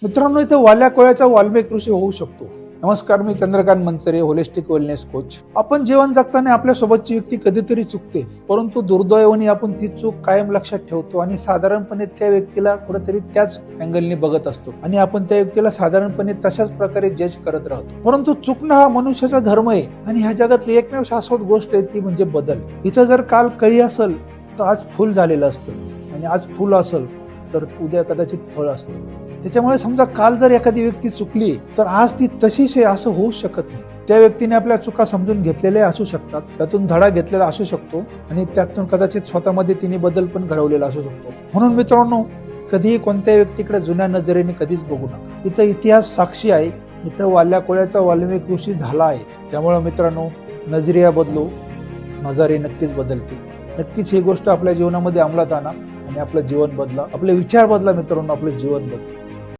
मित्रांनो, इथे वाल्या कोळ्याचा वाल्मिक ऋषी होऊ शकतो. नमस्कार, मी चंद्रकांत मनसरे, होलिस्टिक वेलनेस कोच. आपण जीवन जगताना आपल्या सोबतची व्यक्ती कधीतरी चुकते, परंतु दुर्दैवाने आपण ती चूक कायम लक्षात ठेवतो आणि साधारणपणे त्या व्यक्तीला कुठेतरी त्याच अँगलने बघत असतो आणि आपण त्या व्यक्तीला साधारणपणे तशाच प्रकारे जज करत राहतो. परंतु चुकणं हा मनुष्याचा धर्म आहे आणि ह्या जगातली एकमेव शाश्वत गोष्ट आहे ती म्हणजे बदल. इथं जर काल कळी असेल तर आज फुल झालेलं असतं आणि आज फुल असेल तर उद्या कदाचित फळ असतं. त्याच्यामुळे समजा काल जर एखादी व्यक्ती चुकली तर आज ती तशीच आहे असं होऊ शकत नाही. त्या व्यक्तीने आपल्या चुका समजून घेतलेल्या असू शकतात, त्यातून धडा घेतलेला असू शकतो आणि त्यातून कदाचित स्वतःमध्ये तिने बदल पण घडवलेला असू शकतो. म्हणून मित्रांनो, कधीही कोणत्या व्यक्तीकडे जुन्या नजरेने कधीच बघू नका. इथं इतिहास साक्षी आहे, इथं वाल्या कोळ्याचा वाल्मिक ऋषी झाला आहे. त्यामुळे मित्रांनो, नजरिया बदलू, नजरे नक्कीच बदलते. नक्कीच ही गोष्ट आपल्या जीवनामध्ये अंमलात आणा आणि आपलं जीवन बदला, आपले विचार बदला मित्रांनो, आपलं जीवन बदला.